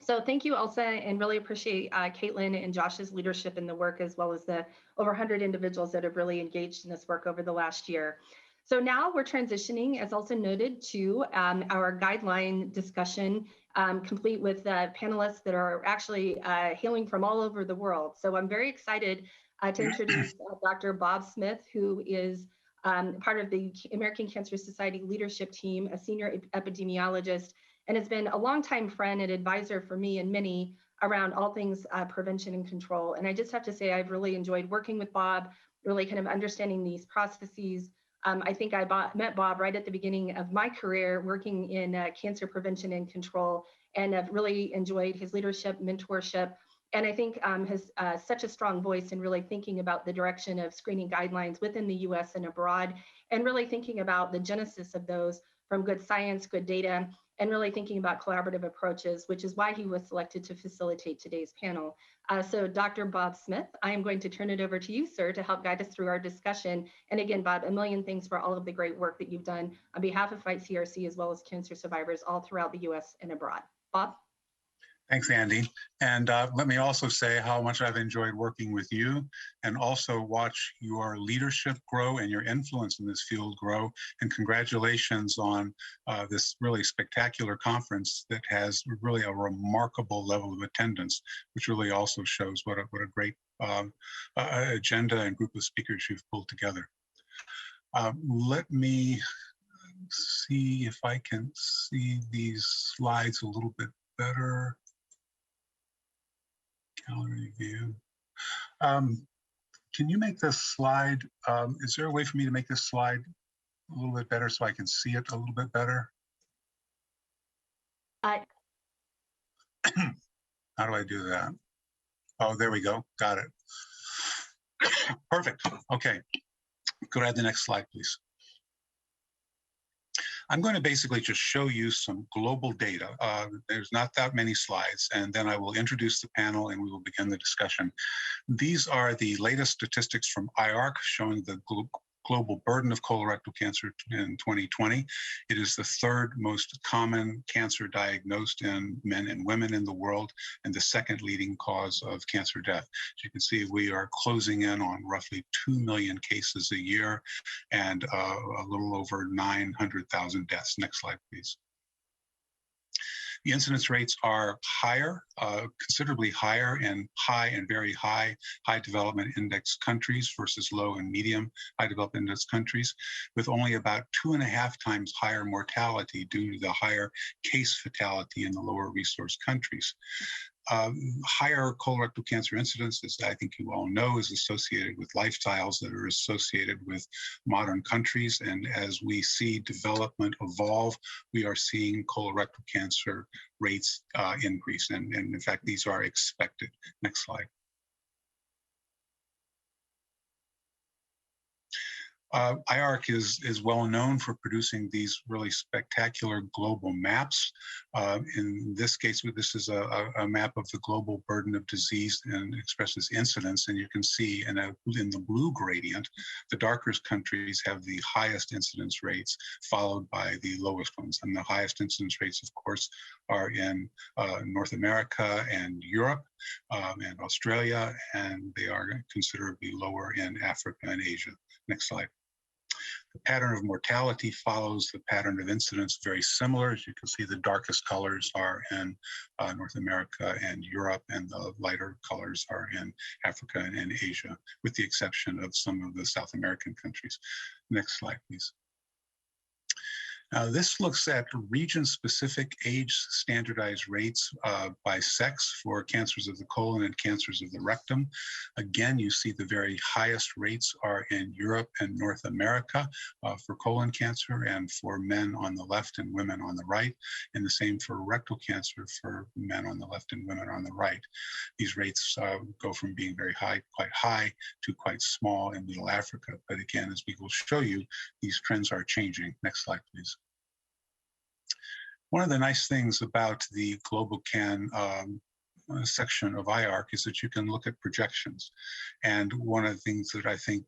So thank you, Elsa, and really appreciate Caitlin and Josh's leadership in the work, as well as the over 100 individuals that have really engaged in this work over the last year. So now we're transitioning, as Elsa noted, to our guideline discussion, complete with panelists that are actually hailing from all over the world. So I'm very excited to introduce Dr. Bob Smith, who is part of the American Cancer Society leadership team, a senior epidemiologist, and has been a longtime friend and advisor for me and many around all things prevention and control. And I just have to say, I've really enjoyed working with Bob, really kind of understanding these processes. I think I met Bob right at the beginning of my career working in cancer prevention and control, and have really enjoyed his leadership, mentorship, and I think has such a strong voice in really thinking about the direction of screening guidelines within the US and abroad, and really thinking about the genesis of those from good science, good data, and really thinking about collaborative approaches, which is why he was selected to facilitate today's panel. So Dr. Bob Smith, I am going to turn it over to you, sir, to help guide us through our discussion. And again, Bob, a million thanks for all of the great work that you've done on behalf of FIGHT CRC, as well as cancer survivors all throughout the US and abroad. Bob? Thanks, Andy. And let me also say how much I've enjoyed working with you, and also watch your leadership grow and your influence in this field grow. And congratulations on this really spectacular conference that has really a remarkable level of attendance, which really also shows what a great agenda and group of speakers you've pulled together. Let me see if I can see these slides a little bit better. Gallery view. Can you make this slide, is there a way for me to make this slide a little bit better so I can see it a little bit better? How do I do that? Oh, there we go. Got it. Perfect. Okay. Could I have the next slide, please? I'm going to basically just show you some global data. There's not that many slides, and then I will introduce the panel and we will begin the discussion. These are the latest statistics from IARC showing the global burden of colorectal cancer in 2020. It is the third most common cancer diagnosed in men and women in the world, and the second leading cause of cancer death. As you can see, we are closing in on roughly 2 million cases a year and a little over 900,000 deaths. Next slide, please. The incidence rates are higher, considerably higher in high and very high development index countries versus low and medium high development index countries, with only about 2.5 times higher mortality due to the higher case fatality in the lower resource countries. Higher colorectal cancer incidence, as I think you all know, is associated with lifestyles that are associated with modern countries. And as we see development evolve, we are seeing colorectal cancer rates increase. And in fact, these are expected. Next slide. IARC is well known for producing these really spectacular global maps. In this case, this is a map of the global burden of disease and expresses incidence. And you can see in the blue gradient, the darkest countries have the highest incidence rates, followed by the lowest ones. And the highest incidence rates, of course, are in North America and Europe and Australia, and they are considerably lower in Africa and Asia. Next slide. The pattern of mortality follows the pattern of incidence, very similar. As you can see, the darkest colors are in North America and Europe, and the lighter colors are in Africa and Asia, with the exception of some of the South American countries. Next slide, please. This looks at region-specific age standardized rates by sex for cancers of the colon and cancers of the rectum. Again, you see the very highest rates are in Europe and North America for colon cancer, and for men on the left and women on the right, and the same for rectal cancer for men on the left and women on the right. These rates go from being very high, quite high, to quite small in Middle Africa. But again, as we will show you, these trends are changing. Next slide, please. One of the nice things about the GlobalCan section of IARC is that you can look at projections. And one of the things that I think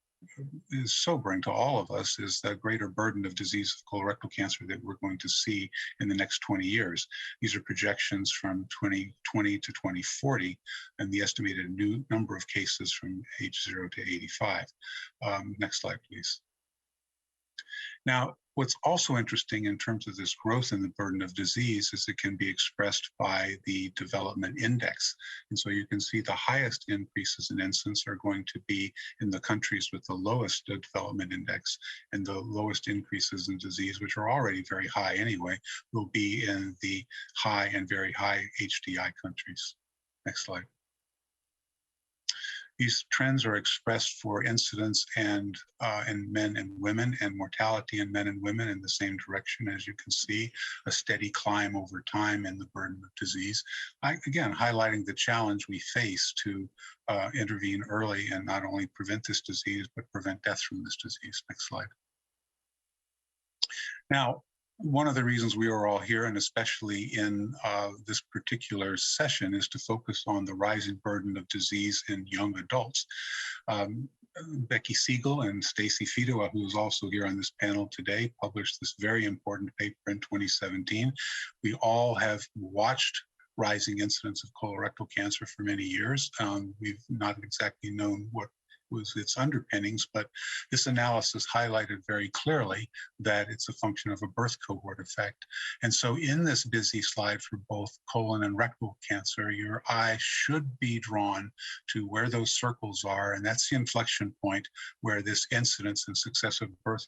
is sobering to all of us is the greater burden of disease of colorectal cancer that we're going to see in the next 20 years. These are projections from 2020 to 2040 and the estimated new number of cases from age 0 to 85. Next slide, please. Now, what's also interesting in terms of this growth in the burden of disease is it can be expressed by the development index. And so you can see the highest increases in incidence are going to be in the countries with the lowest development index, and the lowest increases in disease, which are already very high anyway, will be in the high and very high HDI countries. Next slide. These trends are expressed for incidence and in men and women, and mortality in men and women in the same direction. As you can see, a steady climb over time in the burden of disease. Again, highlighting the challenge we face to intervene early and not only prevent this disease, but prevent death from this disease. Next slide. Now, one of the reasons we are all here, and especially in this particular session, is to focus on the rising burden of disease in young adults. Becky Siegel and Stacy Fito, who is also here on this panel today, published this very important paper in 2017. We all have watched rising incidence of colorectal cancer for many years. We've not exactly known what was its underpinnings, but this analysis highlighted very clearly that it's a function of a birth cohort effect. And so in this busy slide for both colon and rectal cancer, your eye should be drawn to where those circles are, and that's the inflection point where this incidence in successive birth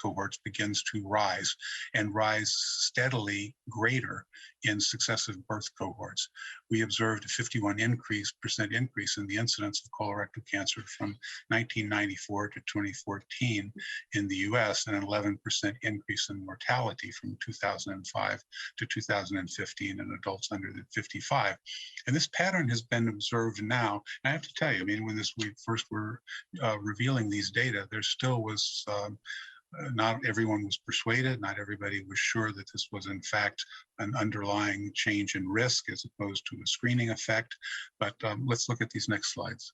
cohorts begins to rise, and rise steadily greater in successive birth cohorts. We observed a 51% increase in the incidence of colorectal cancer from 1994 to 2014 in the US, and an 11% increase in mortality from 2005 to 2015 in adults under 55. And this pattern has been observed now. And I have to tell you, I mean, when we first were revealing these data, there still was not everyone was persuaded, not everybody was sure that this was in fact an underlying change in risk as opposed to a screening effect. But let's look at these next slides.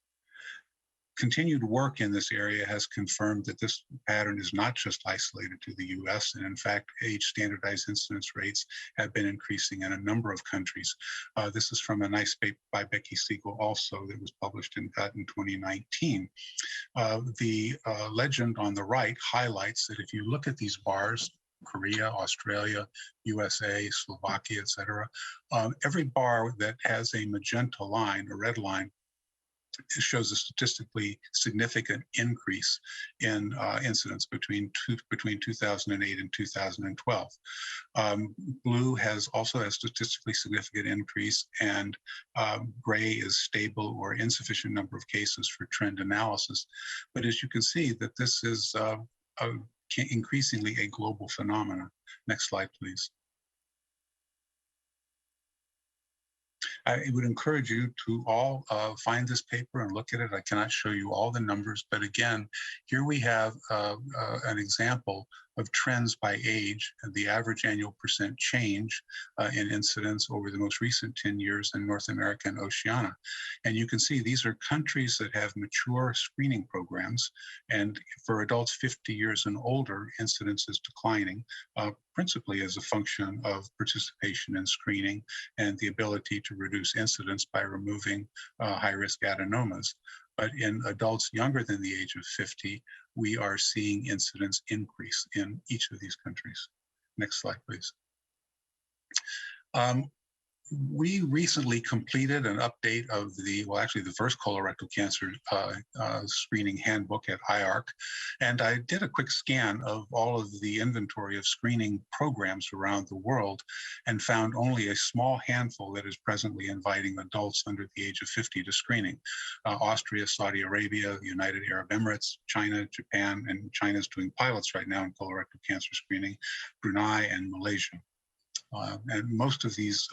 Continued work in this area has confirmed that this pattern is not just isolated to the US, and in fact, age standardized incidence rates have been increasing in a number of countries. This is from a nice paper by Becky Siegel also that was published in Gut in 2019. The legend on the right highlights that if you look at these bars, Korea, Australia, USA, Slovakia, etc., every bar that has a magenta line, a red line, it shows a statistically significant increase in incidence between 2008 and 2012. Blue also has statistically significant increase, and gray is stable or insufficient number of cases for trend analysis. But as you can see, that this is increasingly a global phenomenon. Next slide, please. I would encourage you to all find this paper and look at it. I cannot show you all the numbers, but again, here we have an example of trends by age and the average annual percent change in incidence over the most recent 10 years in North America and Oceania. And you can see these are countries that have mature screening programs, and for adults 50 years and older, incidence is declining, principally as a function of participation in screening and the ability to reduce incidence by removing high-risk adenomas. But in adults younger than the age of 50, we are seeing incidence increase in each of these countries. Next slide, please. We recently completed an update of the first colorectal cancer screening handbook at IARC. And I did a quick scan of all of the inventory of screening programs around the world and found only a small handful that is presently inviting adults under the age of 50 to screening. Austria, Saudi Arabia, United Arab Emirates, China, Japan, and China's doing pilots right now in colorectal cancer screening, Brunei, and Malaysia. And most of these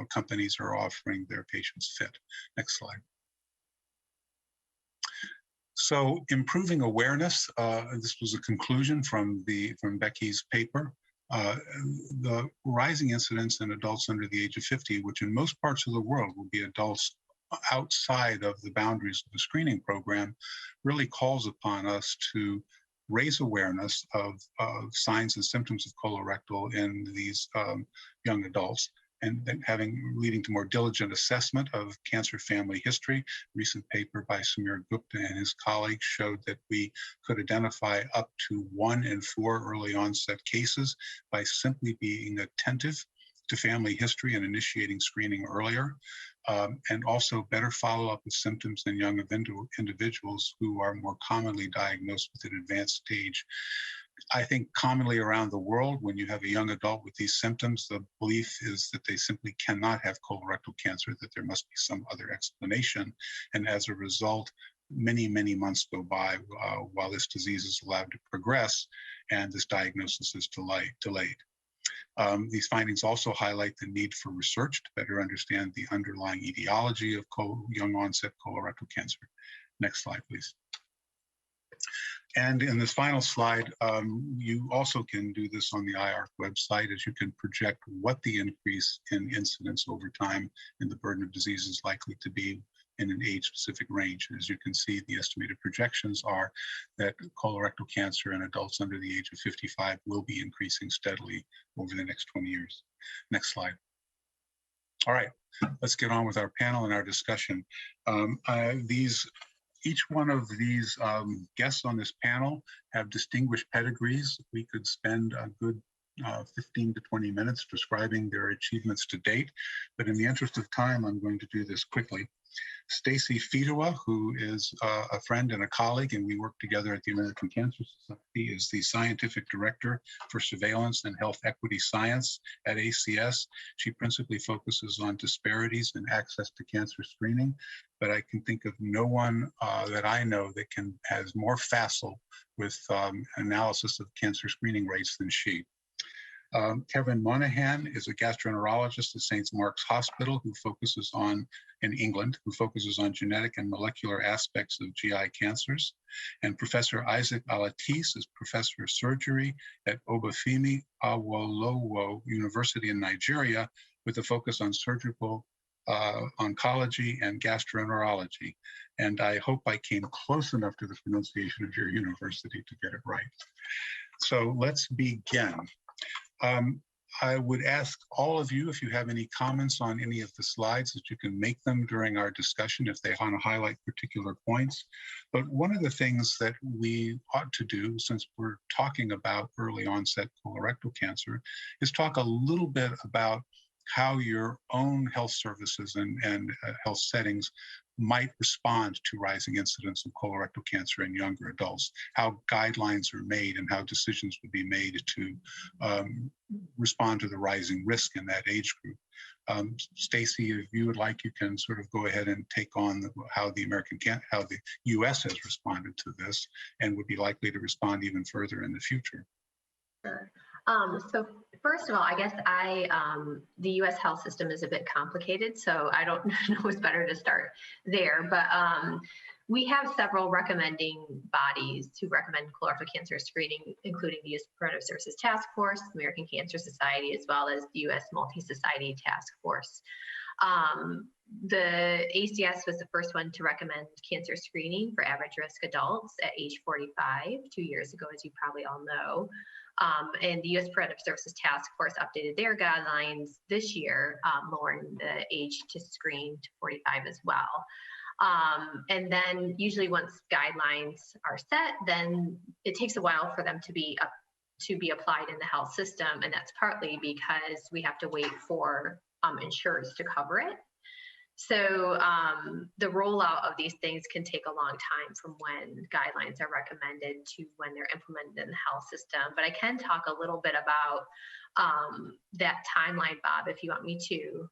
companies are offering their patients FIT. Next slide. So improving awareness, this was a conclusion from Becky's paper. The rising incidence in adults under the age of 50, which in most parts of the world will be adults outside of the boundaries of the screening program really calls upon us to raise awareness of signs and symptoms of colorectal in these young adults, and then leading to more diligent assessment of cancer family history. Recent paper by Samir Gupta and his colleagues showed that we could identify up to 1 in 4 early onset cases by simply being attentive to family history and initiating screening earlier, and also better follow-up with symptoms in young individuals who are more commonly diagnosed with an advanced stage. I think commonly around the world, when you have a young adult with these symptoms, the belief is that they simply cannot have colorectal cancer, that there must be some other explanation. And as a result, many, many months go by while this disease is allowed to progress and this diagnosis is delayed. These findings also highlight the need for research to better understand the underlying etiology of young onset colorectal cancer. Next slide, please. And in this final slide, you also can do this on the IARC website, as you can project what the increase in incidence over time and the burden of disease is likely to be in an age-specific range. As you can see, the estimated projections are that colorectal cancer in adults under the age of 55 will be increasing steadily over the next 20 years. Next slide. All right, let's get on with our panel and our discussion. Each one of these guests on this panel have distinguished pedigrees. We could spend a good 15 to 20 minutes describing their achievements to date, but in the interest of time, I'm going to do this quickly. Stacy Fedua, who is a friend and a colleague, and we work together at the American Cancer Society, is the Scientific Director for Surveillance and Health Equity Science at ACS. She principally focuses on disparities in access to cancer screening, but I can think of no one that I know that has more facile with analysis of cancer screening rates than she. Kevin Monahan is a gastroenterologist at St. Mark's Hospital in England, who focuses on genetic and molecular aspects of GI cancers. And Professor Isaac Alatis is professor of surgery at Obafemi Awolowo University in Nigeria, with a focus on surgical oncology and gastroenterology. And I hope I came close enough to the pronunciation of your university to get it right. So let's begin. I would ask all of you, if you have any comments on any of the slides, that you can make them during our discussion if they want to highlight particular points. But one of the things that we ought to do, since we're talking about early onset colorectal cancer, is talk a little bit about how your own health services and health settings might respond to rising incidence of colorectal cancer in younger adults, how guidelines are made and how decisions would be made to respond to the rising risk in that age group. Stacy, if you would like, you can sort of go ahead and take on how the U.S. has responded to this and would be likely to respond even further in the future. Sure. So first of all, I guess the U.S. health system is a bit complicated, so I don't know what's better to start there. But we have several recommending bodies who recommend colorectal cancer screening, including the U.S. Preventive Services Task Force, the American Cancer Society, as well as the U.S. Multi-Society Task Force. The ACS was the first one to recommend cancer screening for average risk adults at age 45 2 years ago, as you probably all know. And the U.S. Preventive Services Task Force updated their guidelines this year, lowering the age to screen to 45 as well. And then usually once guidelines are set, then it takes a while for them to be applied in the health system. And that's partly because we have to wait for insurers to cover it. So the rollout of these things can take a long time from when guidelines are recommended to when they're implemented in the health system. But I can talk a little bit about that timeline, Bob, if you want me to.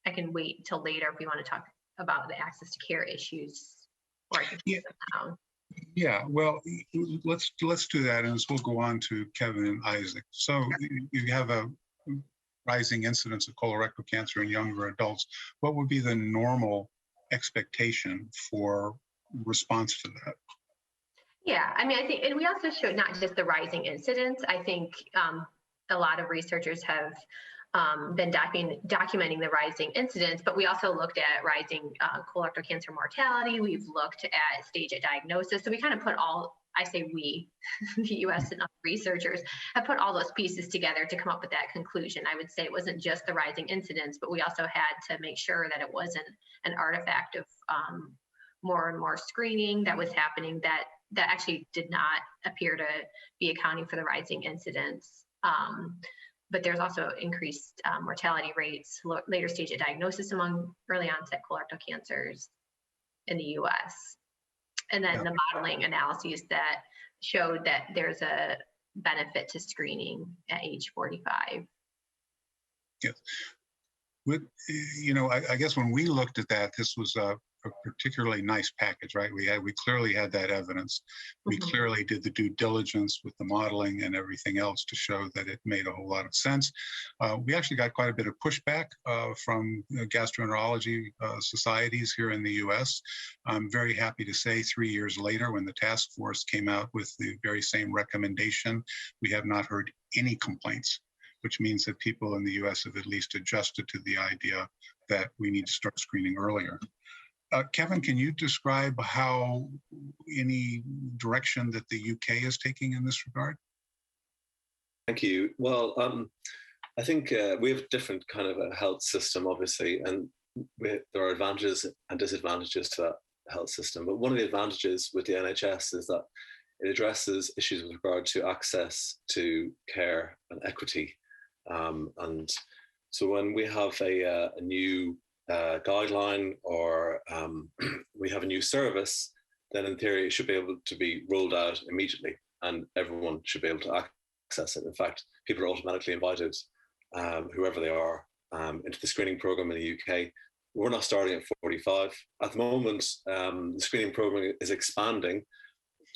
I can wait until later if you want to talk about the access to care issues, or I can take them now. Yeah, well, let's do that, and we'll go on to Kevin and Isaac. So you have a rising incidence of colorectal cancer in younger adults. What would be the normal expectation for response to that? Yeah, I mean, I think, and we also showed not just the rising incidence. I think a lot of researchers have been documenting the rising incidence, but we also looked at rising colorectal cancer mortality. We've looked at stage of diagnosis. So we kind of put I say we, the US and other researchers have put all those pieces together to come up with that conclusion. I would say it wasn't just the rising incidence, but we also had to make sure that it wasn't an artifact of more and more screening that was happening that actually did not appear to be accounting for the rising incidence. But there's also increased mortality rates, later stage of diagnosis among early onset colorectal cancers in the US. And then the modeling analyses that showed that there's a benefit to screening at age 45. Yes. I guess when we looked at that, this was a particularly nice package, right? We clearly had that evidence. We clearly did the due diligence with the modeling and everything else to show that it made a whole lot of sense. We actually got quite a bit of pushback from gastroenterology societies here in the US. I'm very happy to say 3 years later, when the task force came out with the very same recommendation, we have not heard any complaints, which means that people in the US have at least adjusted to the idea that we need to start screening earlier. Kevin, can you describe how any direction that the UK is taking in this regard? Thank you. Well, I think we have a different kind of a health system, obviously, and there are advantages and disadvantages to that health system. But one of the advantages with the NHS is that it addresses issues with regard to access to care and equity. And so when we have a new guideline or we have a new service, then in theory it should be able to be rolled out immediately and everyone should be able to access it. In fact, people are automatically invited, whoever they are, into the screening program in the UK. We're not starting at 45. At the moment, the screening program is expanding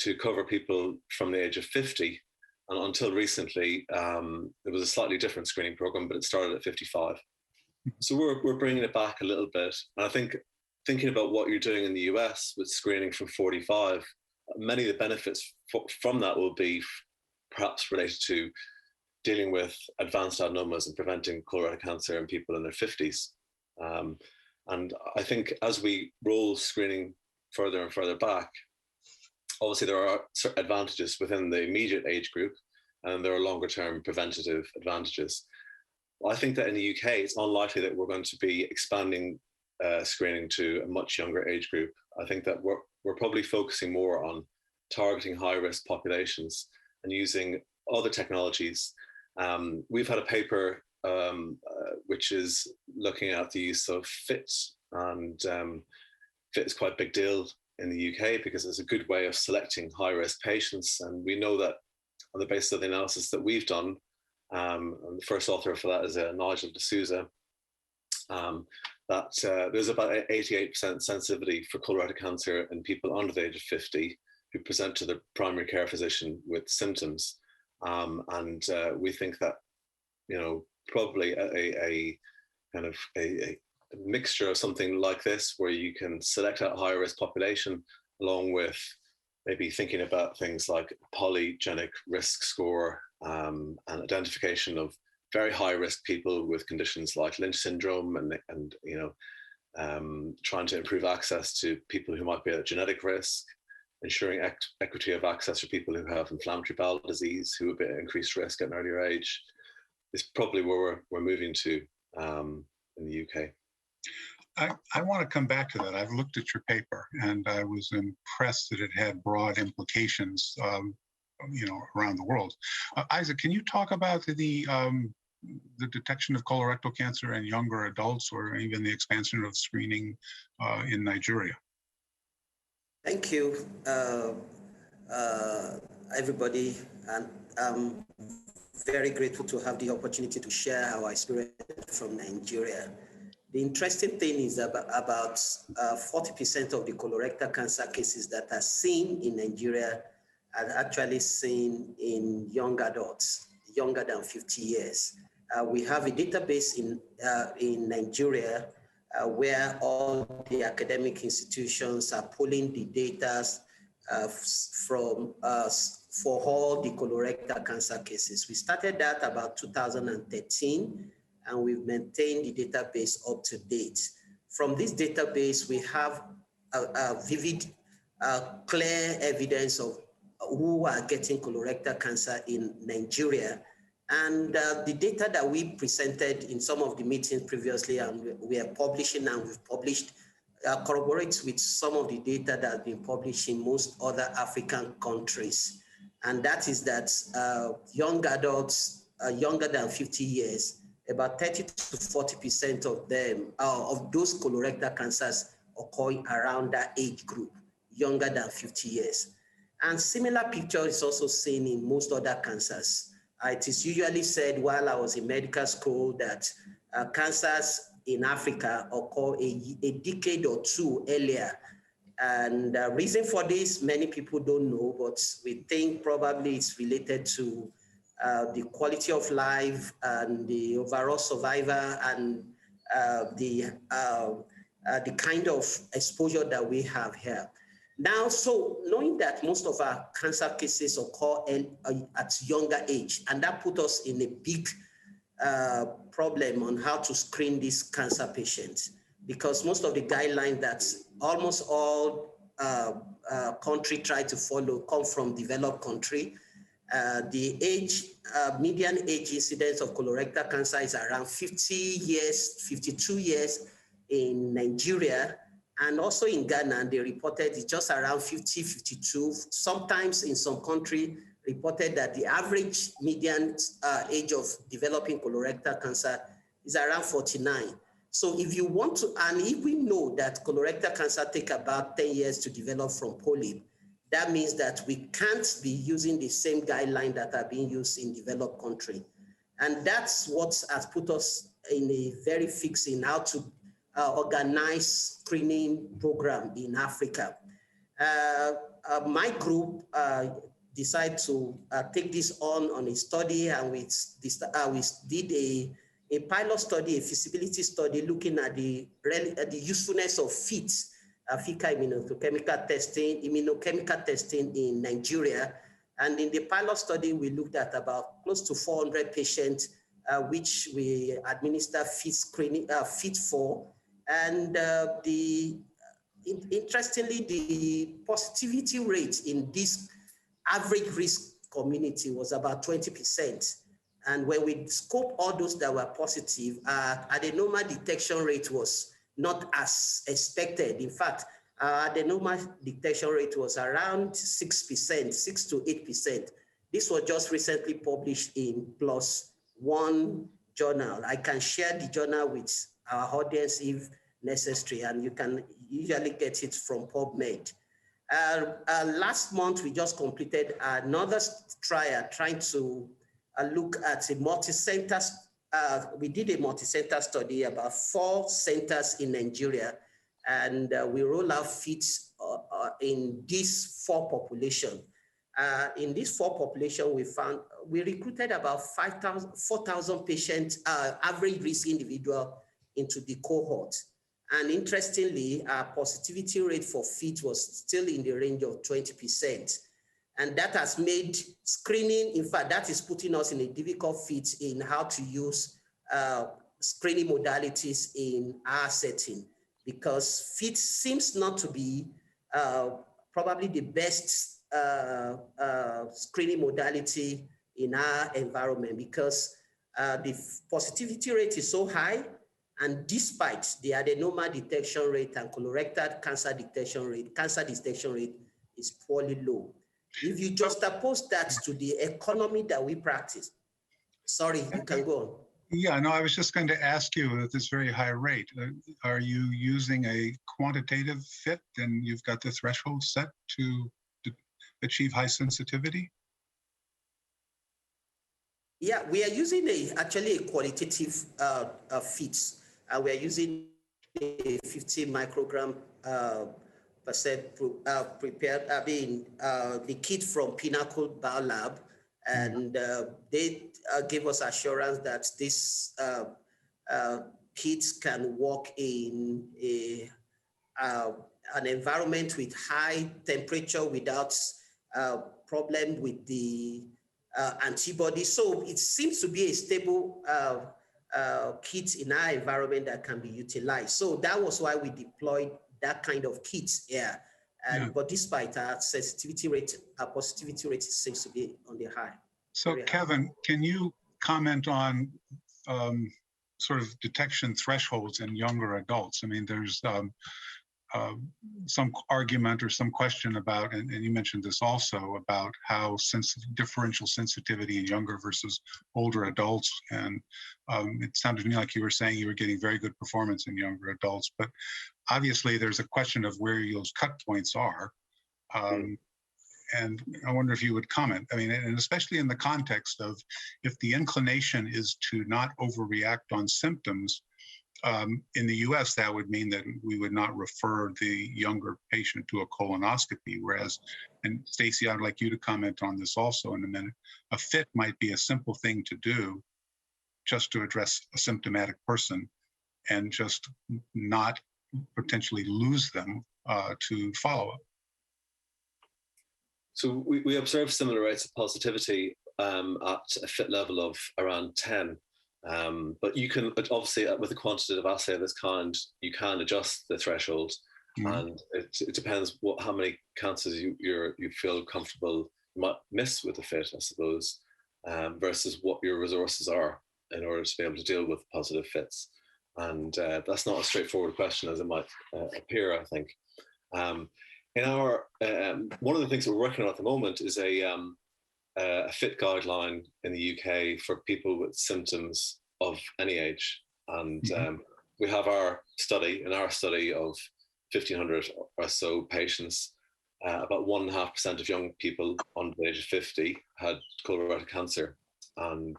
to cover people from the age of 50. And until recently, there was a slightly different screening program, but it started at 55. So we're bringing it back a little bit. And I think thinking about what you're doing in the US with screening from 45, many of the benefits from that will be perhaps related to dealing with advanced adenomas and preventing colorectal cancer in people in their 50s. And I think as we roll screening further and further back, obviously there are certain advantages within the immediate age group, and there are longer term preventative advantages. I think that in the UK, it's unlikely that we're going to be expanding screening to a much younger age group. I think that we're probably focusing more on targeting high-risk populations and using other technologies. We've had a paper which is looking at the use of FIT, and FIT is quite a big deal in the UK because it's a good way of selecting high-risk patients. And we know that on the basis of the analysis that we've done, and the first author for that is Nigel D'Souza, that there's about 88% sensitivity for colorectal cancer in people under the age of 50 who present to the primary care physician with symptoms. And we think that, probably a kind of a mixture of something like this, where you can select out a higher risk population, along with maybe thinking about things like polygenic risk score, and identification of very high risk people with conditions like Lynch syndrome, and trying to improve access to people who might be at genetic risk, ensuring equity of access for people who have inflammatory bowel disease, who would be at increased risk at an earlier age, is probably where we're moving to in the UK. I want to come back to that. I've looked at your paper and I was impressed that it had broad implications, around the world. Isaac, can you talk about the detection of colorectal cancer in younger adults, or even the expansion of screening in Nigeria? Thank you, everybody. And I'm very grateful to have the opportunity to share our experience from Nigeria. The interesting thing is about 40% of the colorectal cancer cases that are seen in Nigeria are actually seen in young adults, younger than 50 years. We have a database in Nigeria where all the academic institutions are pulling the data from for all the colorectal cancer cases. We started that about 2013, and we've maintained the database up to date. From this database, we have a vivid, clear evidence of who are getting colorectal cancer in Nigeria. And the data that we presented in some of the meetings previously, and we are publishing and we've published, corroborates with some of the data that have been published in most other African countries. And that is that young adults younger than 50 years, about 30 to 40% of them, of those colorectal cancers occur around that age group, younger than 50 years. And similar picture is also seen in most other cancers. It is usually said while I was in medical school that cancers in Africa occur a decade or two earlier. And the reason for this, many people don't know, but we think probably it's related to the quality of life and the overall survivor and the kind of exposure that we have here. Now, so knowing that most of our cancer cases occur at younger age, and that put us in a big problem on how to screen these cancer patients, because most of the guidelines that almost all country try to follow come from developed country. The age, median age incidence of colorectal cancer is around 50 years, 52 years in Nigeria. And also in Ghana, they reported it's just around 50, 52. Sometimes in some country reported that the average median age of developing colorectal cancer is around 49. So if you want to, and if we know that colorectal cancer take about 10 years to develop from polyp, that means that we can't be using the same guideline that are being used in developed country. And that's what has put us in a very fix in how to organize screening program in Africa. My group decided to take this on a study, and we did a pilot study, a feasibility study looking at the usefulness of FIT, fecal immunochemical testing in Nigeria. And in the pilot study, we looked at about close to 400 patients, which we administer FIT for. And interestingly, the positivity rate in this average risk community was about 20%. And when we scope all those that were positive, adenoma detection rate was not as expected. In fact, adenoma detection rate was around 6%, 6 to 8%. This was just recently published in PLOS ONE journal. I can share the journal with our audience if necessary, and you can usually get it from PubMed. Last month, we just completed another trial trying to look at a multi-center. We did a multi-center study about 4 centers in Nigeria, and we roll out FIT in these 4 population. In this 4 population, we recruited about 4,000 patients, average risk individual into the cohort. And interestingly, our positivity rate for FIT was still in the range of 20%. And that has made screening, in fact, that is putting us in a difficult fit in how to use screening modalities in our setting, because FIT seems not to be probably the best screening modality in our environment, because the positivity rate is so high, and despite the adenoma detection rate and colorectal cancer detection rate is poorly low. If you just oppose that to the economy that we practice, sorry, you can go on. Yeah, no, I was just going to ask you at this very high rate, are you using a quantitative FIT and you've got the threshold set to achieve high sensitivity? Yeah, we are using actually a qualitative FIT. We are using a 50 microgram percent prepared, the kit from Pinnacle Biolab, and they gave us assurance that this kit can work in an environment with high temperature without problem with the antibody. So it seems to be a stable kits in our environment that can be utilized. So that was why we deployed that kind of kits here. And, Yeah. But despite our sensitivity rate, our positivity rate seems to be on the high. So Kevin, can you comment on sort of detection thresholds in younger adults? I mean, there's some argument or some question about, and you mentioned this also, about how differential sensitivity in younger versus older adults. And it sounded to me like you were saying you were getting very good performance in younger adults, but obviously there's a question of where those cut points are. And I wonder if you would comment. I mean, and especially in the context of if the inclination is to not overreact on symptoms, in the US, that would mean that we would not refer the younger patient to a colonoscopy, whereas, and Stacy, I'd like you to comment on this also in a minute, a FIT might be a simple thing to do just to address a symptomatic person and just not potentially lose them to follow-up. So we observe similar rates of positivity at a FIT level of around 10. But you can obviously, with a quantitative assay of this kind, you can adjust the threshold, and it depends how many cancers you feel comfortable you might miss with the FIT, I suppose, versus what your resources are in order to be able to deal with positive FITs. And that's not a straightforward question as it might appear, I think. In our one of the things that we're working on at the moment is a FIT guideline in the UK for people with symptoms of any age. And we have our study of 1,500 or so patients. About 1.5% of young people under the age of 50 had colorectal cancer. And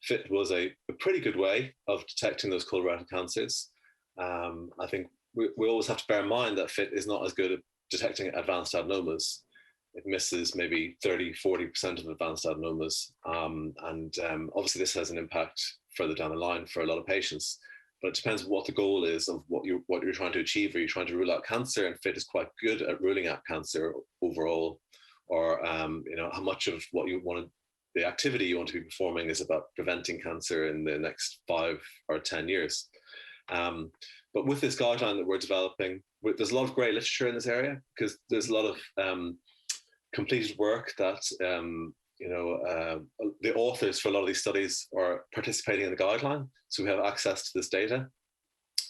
FIT was a pretty good way of detecting those colorectal cancers. I think we always have to bear in mind that FIT is not as good at detecting advanced adenomas. It misses maybe 30-40% of advanced adenomas. Obviously this has an impact further down the line for a lot of patients, but it depends what the goal is of what you're trying to achieve. Are you trying to rule out cancer? And FIT is quite good at ruling out cancer overall, or how much of what you want to, the activity you want to be performing is about preventing cancer in the next 5 or 10 years. But with this guideline that we're developing, there's a lot of great literature in this area, because there's a lot of completed work that the authors for a lot of these studies are participating in the guideline, so we have access to this data.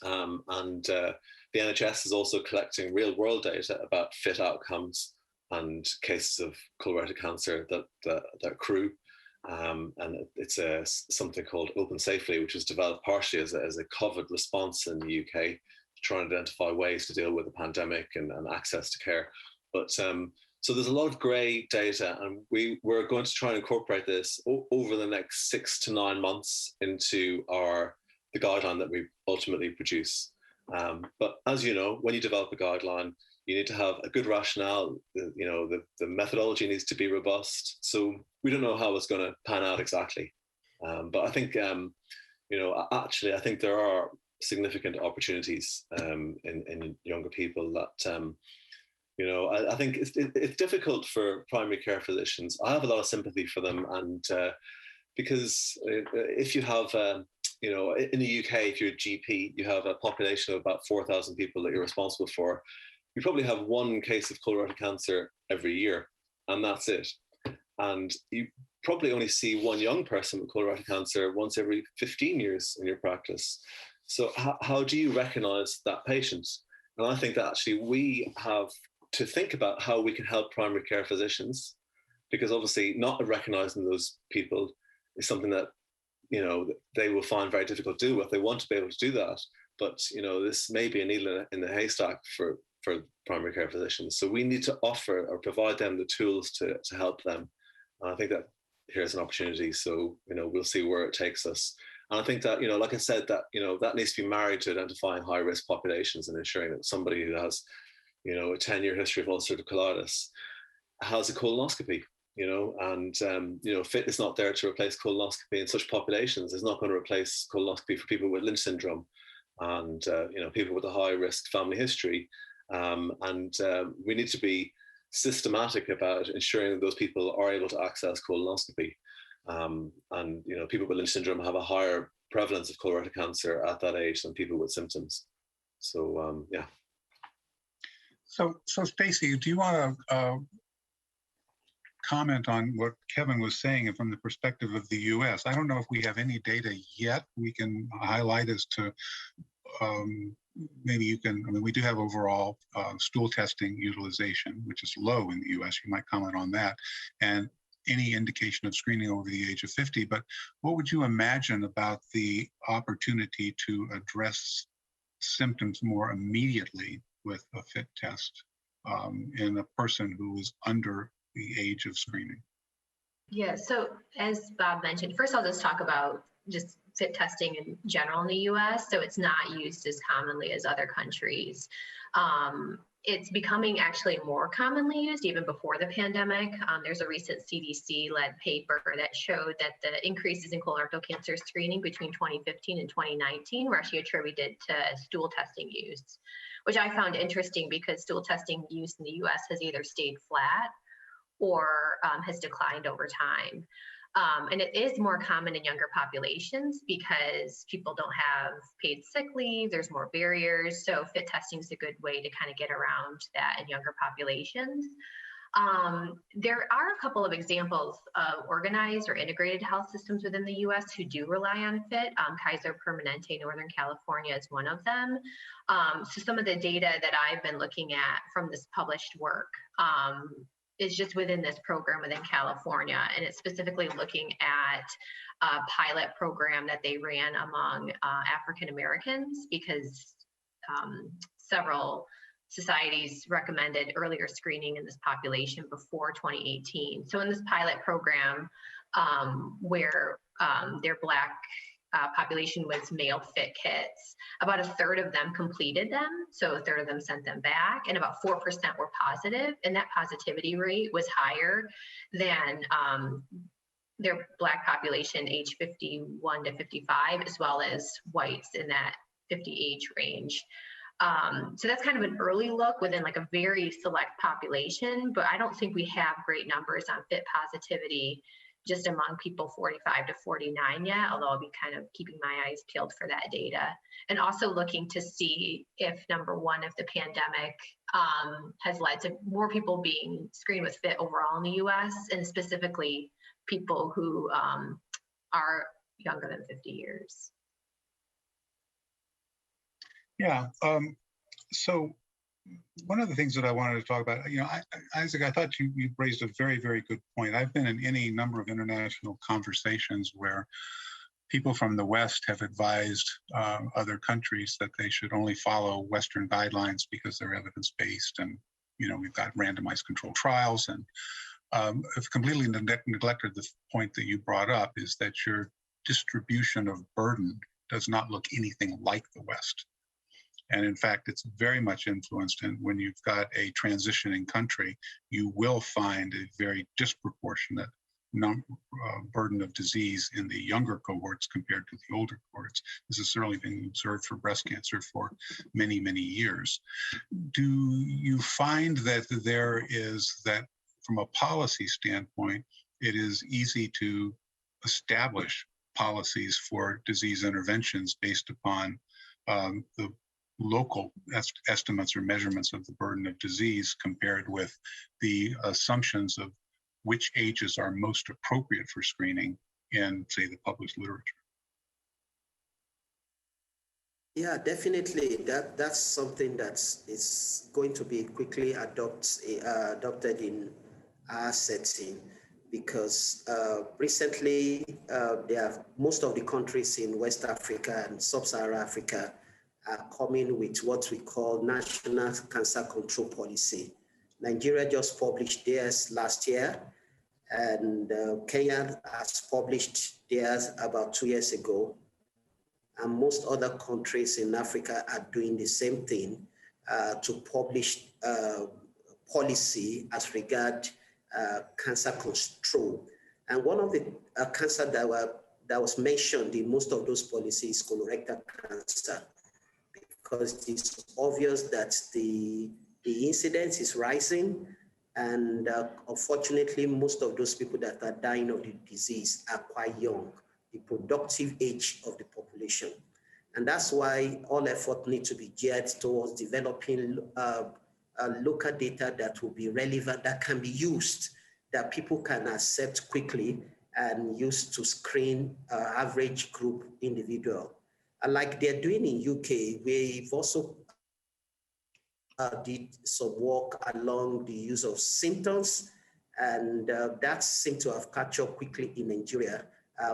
The NHS is also collecting real-world data about FIT outcomes and cases of colorectal cancer that accrue. And it's something called Open Safely, which was developed partially as a COVID response in the UK to try and identify ways to deal with the pandemic and access to care. But so there's a lot of great data, and we're going to try and incorporate this over the next 6 to 9 months into the guideline that we ultimately produce. But as you know, when you develop a guideline, you need to have a good rationale. The methodology needs to be robust. So we don't know how it's going to pan out exactly. But I think, actually, I think there are significant opportunities in younger people that, I think it's difficult for primary care physicians. I have a lot of sympathy for them, and because if you have, in the UK, if you're a GP, you have a population of about 4,000 people that you're responsible for. You probably have one case of colorectal cancer every year, and that's it. And you probably only see one young person with colorectal cancer once every 15 years in your practice. So how do you recognize that patient? And I think that actually we have to think about how we can help primary care physicians, because obviously not recognizing those people is something that, they will find very difficult to do with. They want to be able to do that, but, this may be a needle in the haystack for primary care physicians. So we need to offer or provide them the tools to help them. And I think that here's an opportunity. So, we'll see where it takes us. And I think that, like I said, that, that needs to be married to identifying high risk populations and ensuring that somebody who has, a 10-year history of ulcerative colitis has a colonoscopy, FIT is not there to replace colonoscopy in such populations. It's not going to replace colonoscopy for people with Lynch syndrome and, people with a high risk family history. We need to be systematic about ensuring that those people are able to access colonoscopy. People with Lynch syndrome have a higher prevalence of colorectal cancer at that age than people with symptoms. So yeah. So Stacy, do you want to comment on what Kevin was saying from the perspective of the U.S.? I don't know if we have any data yet we can highlight as to maybe you can, I mean, we do have overall stool testing utilization, which is low in the U.S. You might comment on that. And any indication of screening over the age of 50. But what would you imagine about the opportunity to address symptoms more immediately with a FIT test in a person who is under the age of screening? Yeah, so as Bob mentioned, first I'll just talk about just FIT testing in general in the US. So it's not used as commonly as other countries. It's becoming actually more commonly used even before the pandemic. There's a recent CDC-led paper that showed that the increases in colorectal cancer screening between 2015 and 2019 were actually attributed to stool testing use, which I found interesting because stool testing use in the US has either stayed flat or has declined over time. And it is more common in younger populations because people don't have paid sick leave, there's more barriers. So FIT testing is a good way to kind of get around that in younger populations. There are a couple of examples of organized or integrated health systems within the US who do rely on FIT. Kaiser Permanente, Northern California is one of them. So some of the data that I've been looking at from this published work is just within this program within California, and it's specifically looking at a pilot program that they ran among African Americans because several societies recommended earlier screening in this population before 2018. So in this pilot program, where their Black population was mailed FIT kits, about a third of them completed them. So a third of them sent them back, and about 4% were positive. And that positivity rate was higher than their Black population age 51 to 55, as well as whites in that 50 age range. So that's kind of an early look within like a very select population, but I don't think we have great numbers on FIT positivity just among people 45 to 49 yet, although I'll be kind of keeping my eyes peeled for that data. And also looking to see if, number one, if the pandemic has led to more people being screened with FIT overall in the US, and specifically people who are younger than 50 years. Yeah, so one of the things that I wanted to talk about, Isaac, I thought you raised a very, very good point. I've been in any number of international conversations where people from the West have advised other countries that they should only follow Western guidelines because they're evidence-based, and we've got randomized controlled trials, and have completely neglected the point that you brought up, is that your distribution of burden does not look anything like the West. And in fact, it's very much influenced, and when you've got a transitioning country, you will find a very disproportionate burden of disease in the younger cohorts compared to the older cohorts. This has certainly been observed for breast cancer for many, many years. Do you find that from a policy standpoint, it is easy to establish policies for disease interventions based upon the local estimates or measurements of the burden of disease compared with the assumptions of which ages are most appropriate for screening in, say, the published literature? Yeah, definitely. That's something that is going to be quickly adopted in our setting, because recently most of the countries in West Africa and Sub-Saharan Africa are coming with what we call National Cancer Control Policy. Nigeria just published theirs last year, and Kenya has published theirs about 2 years ago. And most other countries in Africa are doing the same thing to publish policy as regard cancer control. And one of the cancer that was mentioned in most of those policies is colorectal cancer, because it's obvious that the incidence is rising, and unfortunately, most of those people that are dying of the disease are quite young. The productive age of the population population. And that's why all effort needs to be geared towards developing local data that will be relevant, that can be used, that people can accept quickly and use to screen average group individual. Like they're doing in UK, we've also did some work along the use of symptoms, and that seemed to have caught up quickly in Nigeria.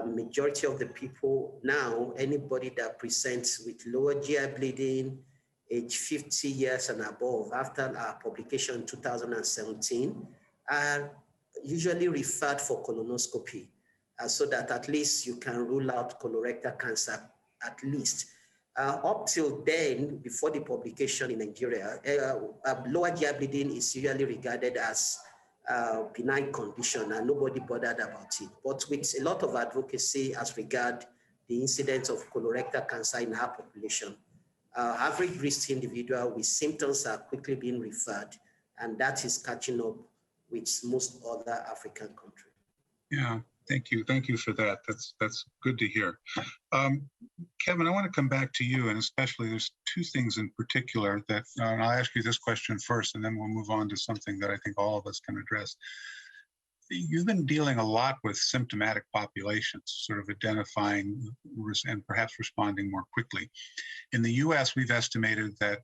Majority of the people now, anybody that presents with lower GI bleeding, age 50 years and above, after our publication in 2017, are usually referred for colonoscopy, so that at least you can rule out colorectal cancer at least. Up till then, before the publication in Nigeria, lower GI bleeding is usually regarded as a benign condition and nobody bothered about it. But with a lot of advocacy as regard the incidence of colorectal cancer in our population, average risk individual with symptoms are quickly being referred, and that is catching up with most other African countries. Yeah, thank you. Thank you for that. That's good to hear. Kevin, I want to come back to you, and especially there's two things in particular that, and I'll ask you this question first, and then we'll move on to something that I think all of us can address. You've been dealing a lot with symptomatic populations, sort of identifying and perhaps responding more quickly. In the US, we've estimated that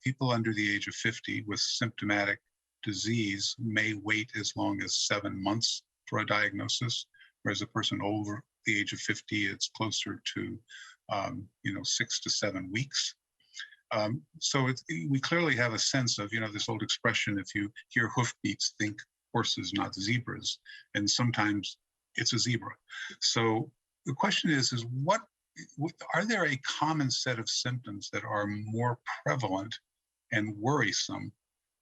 people under the age of 50 with symptomatic disease may wait as long as 7 months for a diagnosis, whereas a person over the age of 50, it's closer to 6 to 7 weeks. So we clearly have a sense of, this old expression, if you hear hoofbeats, think horses, not zebras. And sometimes it's a zebra. So the question is what are there a common set of symptoms that are more prevalent and worrisome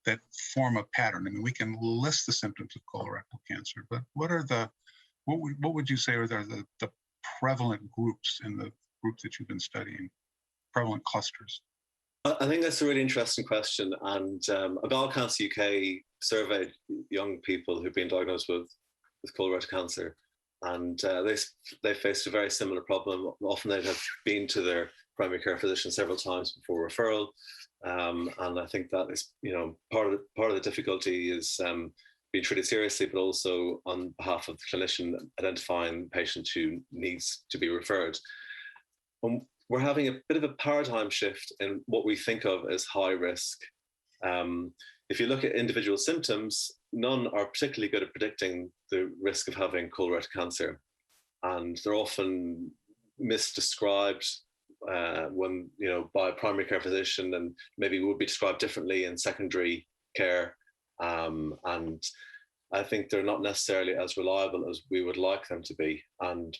that form a pattern? I mean, we can list the symptoms of colorectal cancer, but what would you say are the prevalent groups in the group that you've been studying, prevalent clusters? I think that's a really interesting question. And Bowel Cancer UK surveyed young people who've been diagnosed with colorectal cancer, and they faced a very similar problem. Often they'd have been to their primary care physician several times before referral. And I think that is, part of the difficulty is being treated seriously, but also on behalf of the clinician identifying the patient who needs to be referred. We're having a bit of a paradigm shift in what we think of as high risk. If you look at individual symptoms, none are particularly good at predicting the risk of having colorectal cancer. And they're often misdescribed when, by a primary care physician, and maybe would be described differently in secondary care. And I think they're not necessarily as reliable as we would like them to be. And,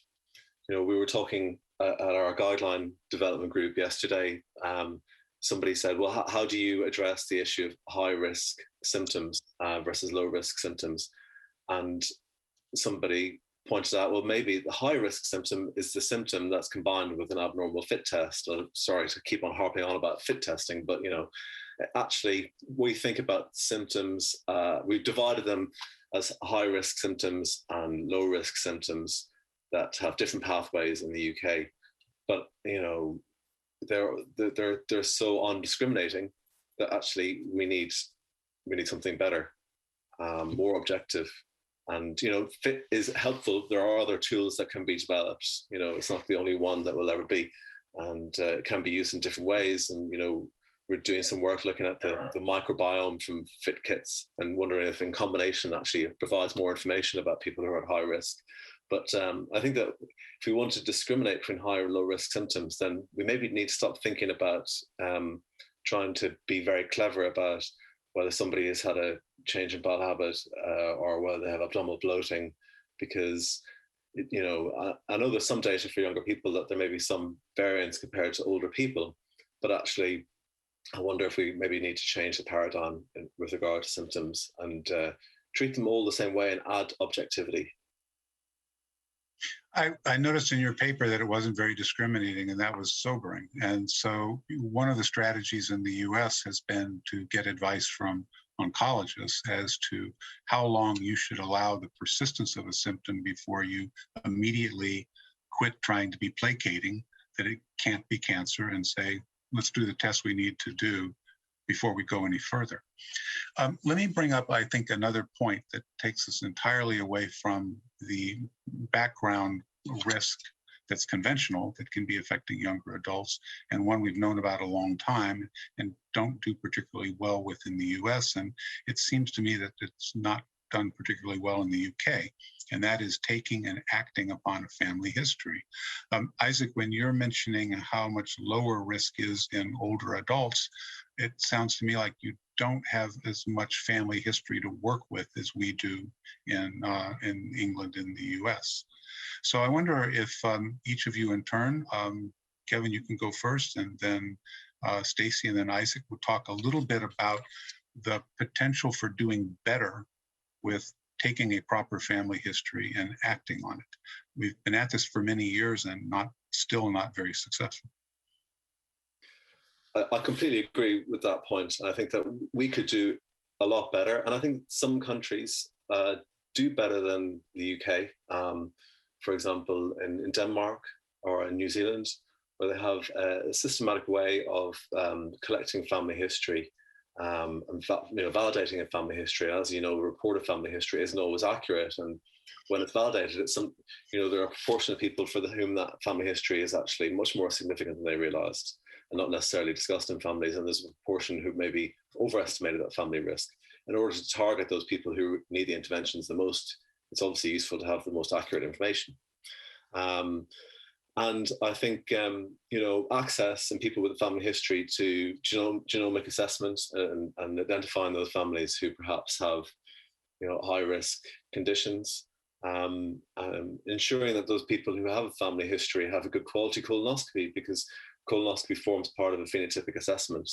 we were talking at our guideline development group yesterday. Somebody said, well, how do you address the issue of high risk symptoms versus low risk symptoms? And somebody pointed out, well, maybe the high risk symptom is the symptom that's combined with an abnormal FIT test. Sorry to keep on harping on about FIT testing, but actually we think about symptoms, we've divided them as high risk symptoms and low risk symptoms that have different pathways in the UK. But they're so undiscriminating that actually we need something better, more objective. And FIT is helpful. There are other tools that can be developed. It's not the only one that will ever be, and it can be used in different ways. And we're doing some work looking at the microbiome from FIT kits and wondering if in combination actually it provides more information about people who are at high risk. But I think that if we want to discriminate between high or low risk symptoms, then we maybe need to stop thinking about trying to be very clever about whether somebody has had a change in bowel habit or whether they have abdominal bloating, because I know there's some data for younger people that there may be some variance compared to older people, but actually I wonder if we maybe need to change the paradigm with regard to symptoms and treat them all the same way and add objectivity. I noticed in your paper that it wasn't very discriminating, and that was sobering. And so one of the strategies in the US has been to get advice from oncologists as to how long you should allow the persistence of a symptom before you immediately quit trying to be placating, that it can't be cancer and say, let's do the test we need to do before we go any further. Let me bring up, I think, another point that takes us entirely away from the background risk that's conventional that can be affecting younger adults, and one we've known about a long time and don't do particularly well with in the US. And it seems to me that it's not done particularly well in the UK, and that is taking and acting upon a family history. Isaac, when you're mentioning how much lower risk is in older adults, it sounds to me like you don't have as much family history to work with as we do in England and the US. So I wonder if each of you in turn, Kevin, you can go first, and then Stacy, and then Isaac will talk a little bit about the potential for doing better with taking a proper family history and acting on it. We've been at this for many years and still not very successful. I completely agree with that point. I think that we could do a lot better. And I think some countries do better than the UK. For example, in Denmark or in New Zealand, where they have a systematic way of collecting family history and validating a family history. As you know, a reported family history isn't always accurate. And when it's validated, it's there are a proportion of people for whom that family history is actually much more significant than they realized, and not necessarily discussed in families. And there's a proportion who maybe overestimated that family risk. In order to target those people who need the interventions the most, it's obviously useful to have the most accurate information. And I think, access and people with a family history to genomic assessment and identifying those families who perhaps have, high risk conditions, ensuring that those people who have a family history have a good quality colonoscopy, because colonoscopy forms part of a phenotypic assessment.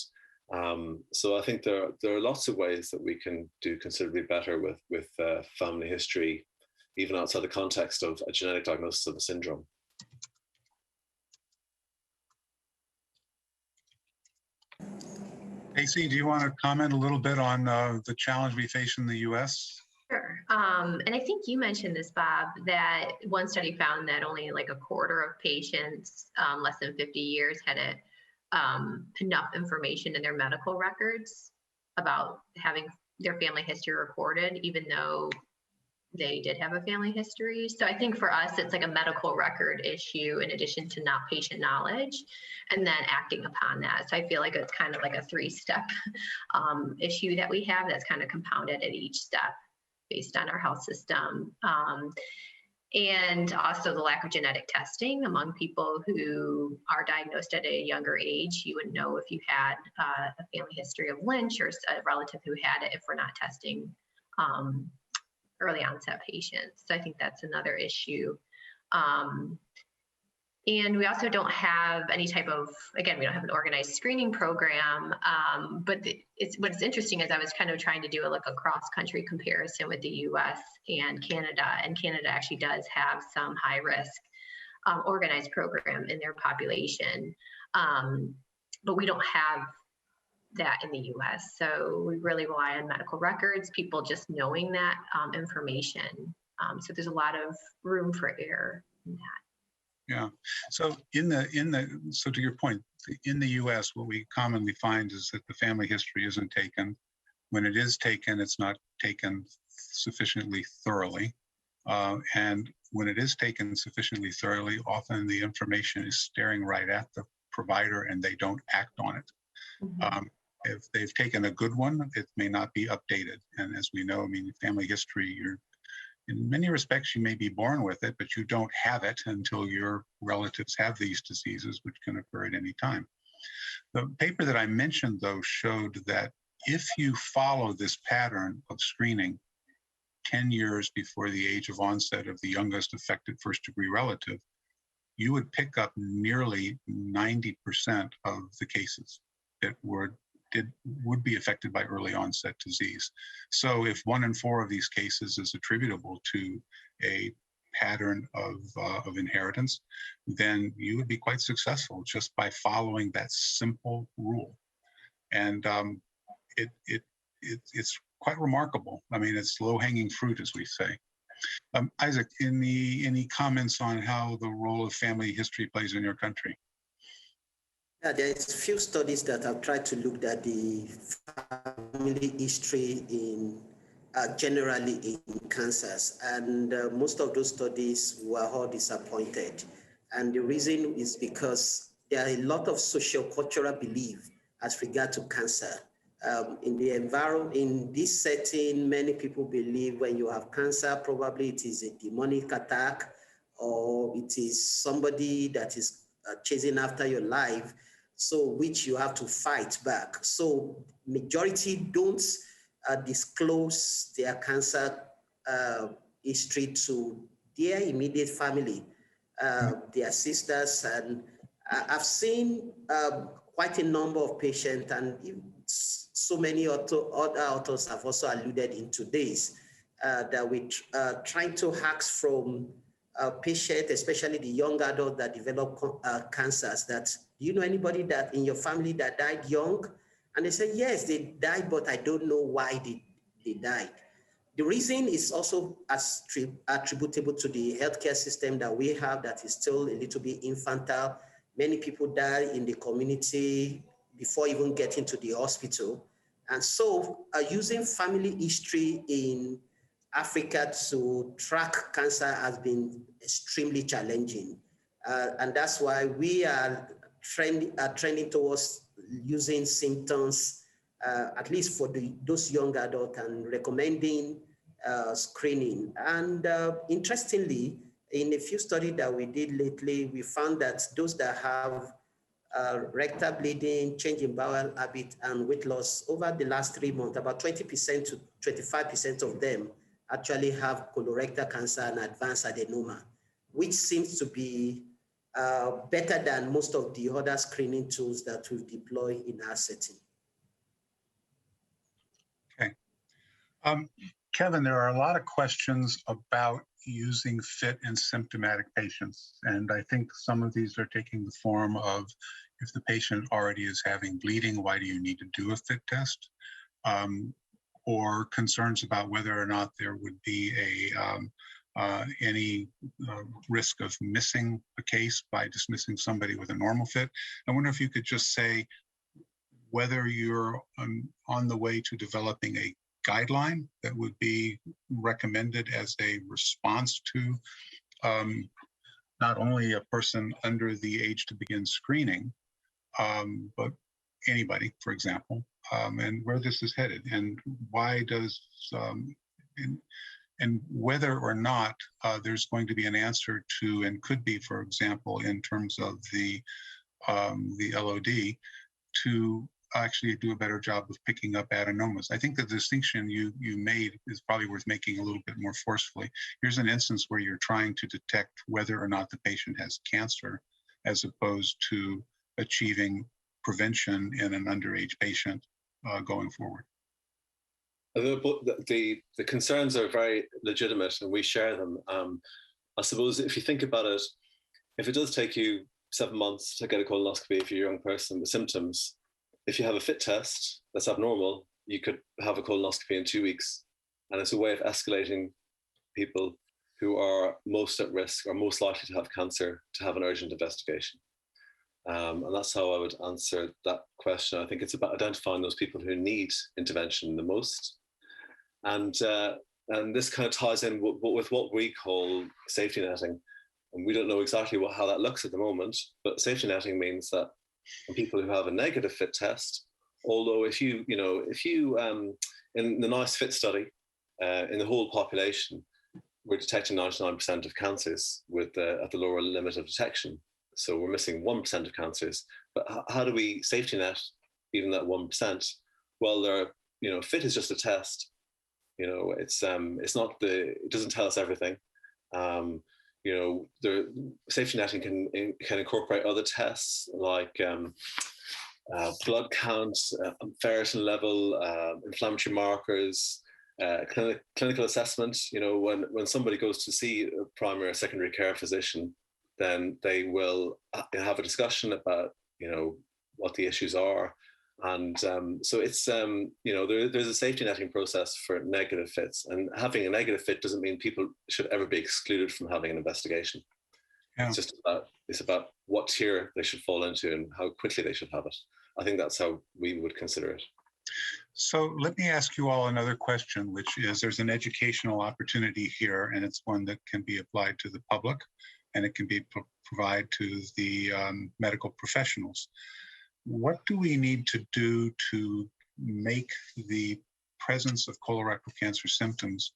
So I think there are lots of ways that we can do considerably better with family history, even outside the context of a genetic diagnosis of a syndrome. Stacey, do you want to comment a little bit on the challenge we face in the US? Sure. And I think you mentioned this, Bob, that one study found that only like a quarter of patients less than 50 years had enough information in their medical records about having their family history recorded, even though they did have a family history. So I think for us, it's like a medical record issue in addition to not patient knowledge, and then acting upon that. So I feel like it's kind of like a three-step issue that we have that's kind of compounded at each step based on our health system. And also the lack of genetic testing among people who are diagnosed at a younger age. You wouldn't know if you had a family history of Lynch or a relative who had it if we're not testing early onset patients. So I think that's another issue. And we also don't have any type of, again, we don't have an organized screening program, but what's interesting is I was kind of trying to do a cross-country comparison with the US and Canada actually does have some high-risk organized program in their population, but we don't have that in the US. So we really rely on medical records, people just knowing that information. So there's a lot of room for error in that. Yeah. So so to your point, in the US, what we commonly find is that the family history isn't taken. When it is taken, it's not taken sufficiently thoroughly. And when it is taken sufficiently thoroughly, often the information is staring right at the provider and they don't act on it. Mm-hmm. If they've taken a good one, it may not be updated. And as we know, family history, in many respects, you may be born with it, but you don't have it until your relatives have these diseases, which can occur at any time. The paper that I mentioned, though, showed that if you follow this pattern of screening 10 years before the age of onset of the youngest affected first-degree relative, you would pick up nearly 90% of the cases that would be affected by early onset disease. So if 1 in 4 of these cases is attributable to a pattern of inheritance, then you would be quite successful just by following that simple rule. And it's quite remarkable. It's low-hanging fruit, as we say. Isaac, any comments on how the role of family history plays in your country? Yeah, there's few studies that have tried to look at the family history in generally in cancers, and most of those studies were all disappointed. And the reason is because there are a lot of socio-cultural belief as regard to cancer. In the environment, in this setting, many people believe when you have cancer, probably it is a demonic attack, or it is somebody that is chasing after your life, so which you have to fight back. So majority don't disclose their cancer history to their immediate family, their sisters, and I've seen quite a number of patients, and so many other authors have also alluded into this, that we're trying to ask from patients, especially the young adults that develop cancers, that do you know anybody that in your family that died young? And they say, yes, they died, but I don't know why they died. The reason is also attributable to the healthcare system that we have that is still a little bit infantile. Many people die in the community before even getting to the hospital. And so using family history in Africa to track cancer has been extremely challenging. And that's why we are trending towards using symptoms, at least for those young adults, and recommending screening. And interestingly, in a few studies that we did lately, we found that those that have rectal bleeding, change in bowel habit, and weight loss over the last 3 months, about 20% to 25% of them actually have colorectal cancer and advanced adenoma, which seems to be better than most of the other screening tools that we deploy in our setting. Okay. Kevin, there are a lot of questions about using FIT in symptomatic patients. And I think some of these are taking the form of, if the patient already is having bleeding, why do you need to do a FIT test? Or concerns about whether or not there would be any risk of missing a case by dismissing somebody with a normal FIT. I wonder if you could just say whether you're on the way to developing a guideline that would be recommended as a response to not only a person under the age to begin screening, but anybody, for example, and where this is headed, and why does, and whether or not there's going to be an answer to, and could be, for example, in terms of the LOD, to actually do a better job of picking up adenomas. I think the distinction you made is probably worth making a little bit more forcefully. Here's an instance where you're trying to detect whether or not the patient has cancer, as opposed to achieving prevention in an underage patient going forward. The concerns are very legitimate, and we share them. I suppose if you think about it, if it does take you 7 months to get a colonoscopy if you're a young person with symptoms, if you have a FIT test that's abnormal, you could have a colonoscopy in 2 weeks. And it's a way of escalating people who are most at risk or most likely to have cancer to have an urgent investigation. And that's how I would answer that question. I think it's about identifying those people who need intervention the most. And this kind of ties in with what we call safety netting. And we don't know exactly how that looks at the moment, but safety netting means that people who have a negative FIT test, although if you in the NICE FIT study, in the whole population, we're detecting 99% of cancers at the lower limit of detection. So we're missing 1% of cancers. But how do we safety net even that 1%? Well, FIT is just a test. It's not it doesn't tell us everything. The safety netting can incorporate other tests like blood counts, ferritin level, inflammatory markers, clinical assessment. When somebody goes to see a primary or secondary care physician, then they will have a discussion about what the issues are. And so it's there's a safety netting process for negative FITs, and having a negative FIT doesn't mean people should ever be excluded from having an investigation. Yeah. It's just about It's about what tier they should fall into and how quickly they should have it. I think that's how we would consider it. So let me ask you all another question, which is there's an educational opportunity here, and it's one that can be applied to the public, and it can be provided to the medical professionals. What do we need to do to make the presence of colorectal cancer symptoms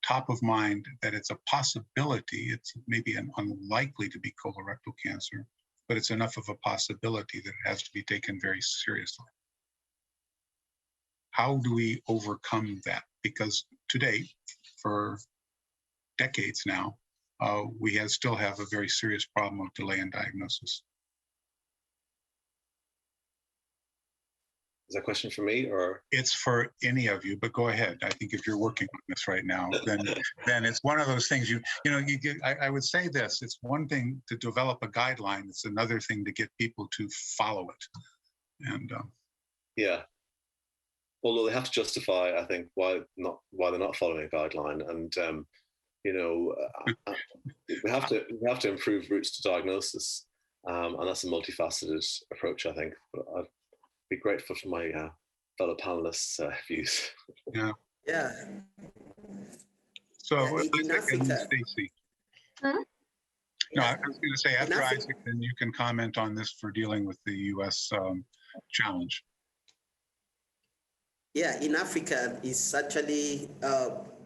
top of mind, that it's a possibility, it's maybe an unlikely to be colorectal cancer, but it's enough of a possibility that it has to be taken very seriously? How do we overcome that? Because today, for decades now, we still have a very serious problem of delay in diagnosis. Is that a question for me, or? It's for any of you, but go ahead. I think if you're working on this right now, then it's one of those things I would say this, it's one thing to develop a guideline. It's another thing to get people to follow it. And yeah, although they have to justify, I think, why they're not following a guideline. And, we have to improve routes to diagnosis. And that's a multifaceted approach, I think. But I'd be grateful for my fellow panelists' views. Yeah. Yeah. So, in Africa, Stacey. No, I was going to say, after Isaac, then you can comment on this for dealing with the U.S. Challenge. Yeah, in Africa, it's actually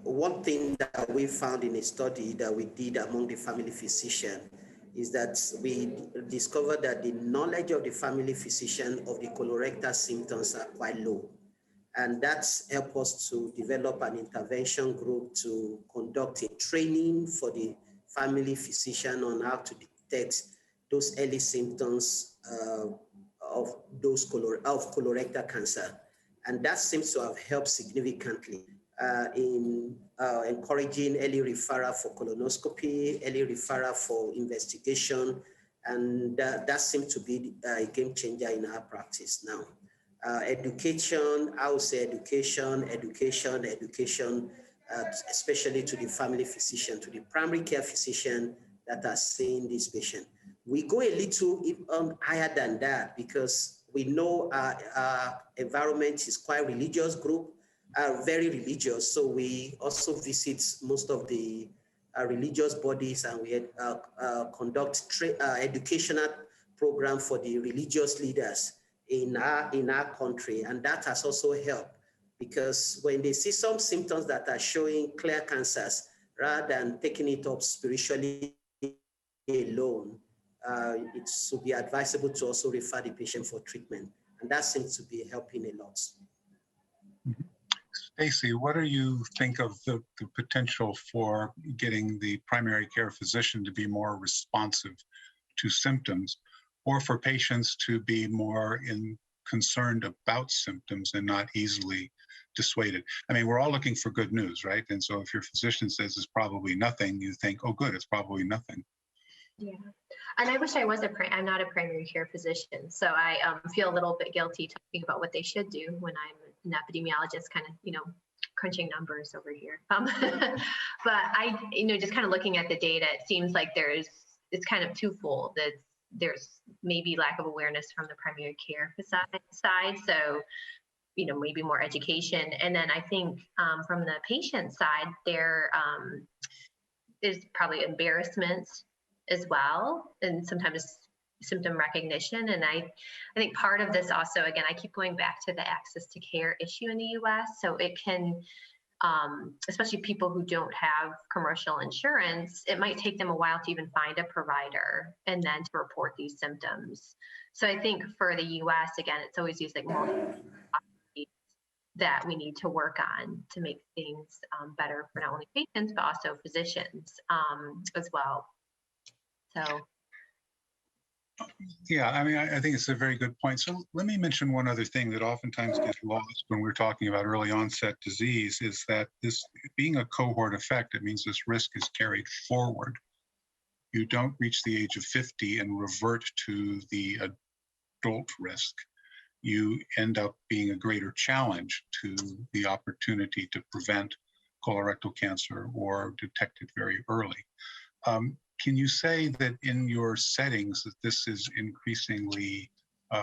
one thing that we found in a study that we did among the family physician is that we discovered that the knowledge of the family physician of the colorectal symptoms are quite low. And that's helped us to develop an intervention group to conduct a training for the family physician on how to detect those early symptoms of colorectal cancer. And that seems to have helped significantly in encouraging early referral for colonoscopy, early referral for investigation, and that seems to be a game changer in our practice now. Education, I would say education, especially to the family physician, to the primary care physician that are seeing this patient. We go a little higher than that because we know our environment is quite religious group, very religious. So we also visit most of the religious bodies, and we conduct educational program for the religious leaders in our country. And that has also helped because when they see some symptoms that are showing clear cancers, rather than taking it up spiritually alone, it should be advisable to also refer the patient for treatment. And that seems to be helping a lot. Stacey, what do you think of the potential for getting the primary care physician to be more responsive to symptoms, or for patients to be more concerned about symptoms and not easily dissuaded? I mean, we're all looking for good news, right? And so if your physician says it's probably nothing, you think, oh, good, it's probably nothing. Yeah, and I wish I was I'm not a primary care physician, so I feel a little bit guilty talking about what they should do when I'm an epidemiologist, kind of, crunching numbers over here. But I, just kind of looking at the data, it seems like it's kind of twofold. That there's maybe lack of awareness from the primary care side, so maybe more education, and then I think from the patient side, there is probably embarrassment as well, and sometimes symptom recognition. And I think part of this also, again, I keep going back to the access to care issue in the US. So it can, especially people who don't have commercial insurance, it might take them a while to even find a provider and then to report these symptoms. So I think for the US, again, it's always used like multiple that we need to work on to make things better for not only patients, but also physicians as well. So, yeah, I mean, I think it's a very good point. So let me mention one other thing that oftentimes gets lost when we're talking about early onset disease is that this being a cohort effect, it means this risk is carried forward. You don't reach the age of 50 and revert to the adult risk. You end up being a greater challenge to the opportunity to prevent colorectal cancer or detect it very early. can you say that in your settings that this is increasingly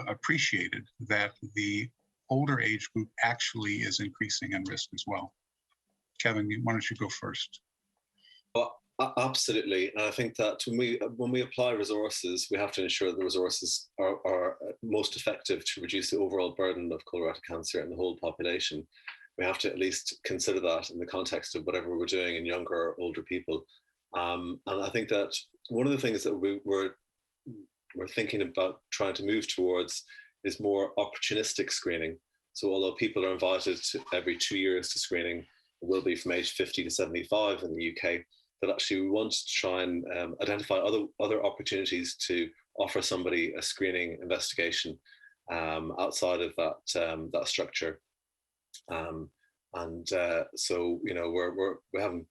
appreciated, that the older age group actually is increasing in risk as well? Kevin, why don't you go first? Well, absolutely. And I think that when we apply resources, we have to ensure that the resources are most effective to reduce the overall burden of colorectal cancer in the whole population. We have to at least consider that in the context of whatever we're doing in younger or older people. And I think that one of the things that we're thinking about trying to move towards is more opportunistic screening. So although people are invited to every 2 years to screening, it will be from age 50 to 75 in the UK, that actually we want to try and identify other opportunities to offer somebody a screening investigation outside of that structure. So you know we haven't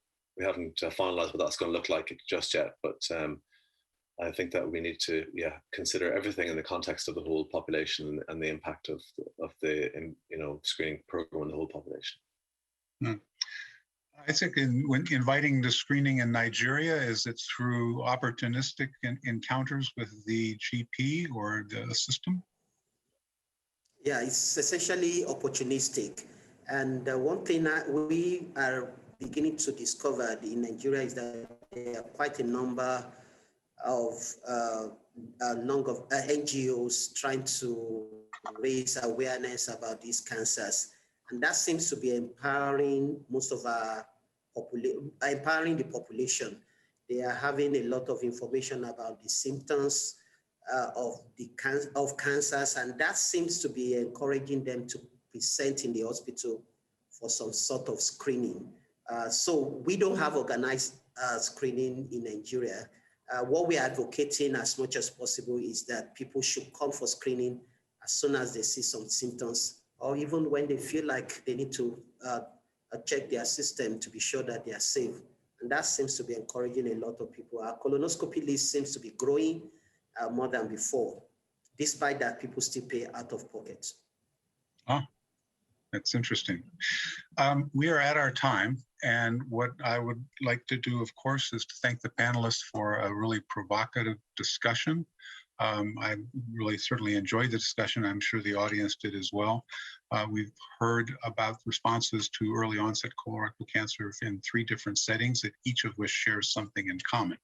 finalized what that's going to look like just yet, but I think that we need to consider everything in the context of the whole population and the impact of the screening program on the whole population. I think when inviting the screening in Nigeria, is it through opportunistic encounters with the GP or the system? Yeah, it's essentially opportunistic. And one thing that we are beginning to discover in Nigeria is that there are quite a number of NGOs trying to raise awareness about these cancers. And that seems to be empowering most of our empowering the population. They are having a lot of information about the symptoms of cancers, and that seems to be encouraging them to present in the hospital for some sort of screening. So we don't have organized screening in Nigeria. What we are advocating as much as possible is that people should come for screening as soon as they see some symptoms, or even when they feel like they need to check their system to be sure that they are safe. And that seems to be encouraging a lot of people. Our colonoscopy list seems to be growing more than before. Despite that, people still pay out of pocket. Oh, that's interesting. We are at our time. And what I would like to do, of course, is to thank the panelists for a really provocative discussion. I really certainly enjoyed the discussion. I'm sure the audience did as well. We've heard about responses to early onset colorectal cancer in 3 different settings, that each of which shares something in common.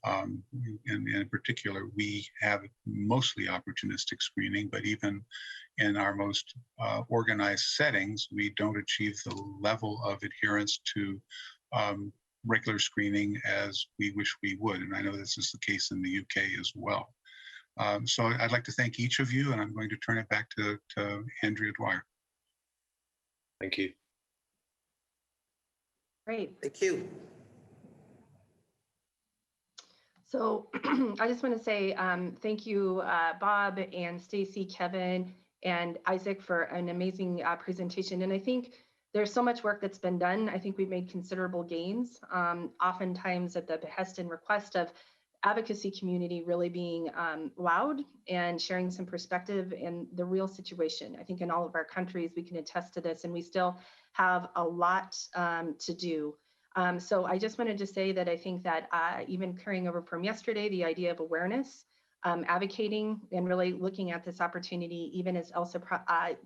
And in particular, we have mostly opportunistic screening, but even in our most organized settings, we don't achieve the level of adherence to regular screening as we wish we would. And I know this is the case in the UK as well. So I'd like to thank each of you, and I'm going to turn it back to Andrea Dwyer. Thank you. Great. Thank you. So I just want to say thank you, Bob and Stacy, Kevin, and Isaac for an amazing presentation. And I think there's so much work that's been done. I think we've made considerable gains, oftentimes at the behest and request of advocacy community really being loud and sharing some perspective in the real situation. I think in all of our countries, we can attest to this, and we still have a lot to do. So I just wanted to say that I think that even carrying over from yesterday, the idea of awareness, advocating, and really looking at this opportunity, even as Elsa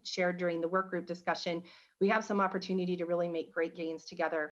shared during the work group discussion, we have some opportunity to really make great gains together.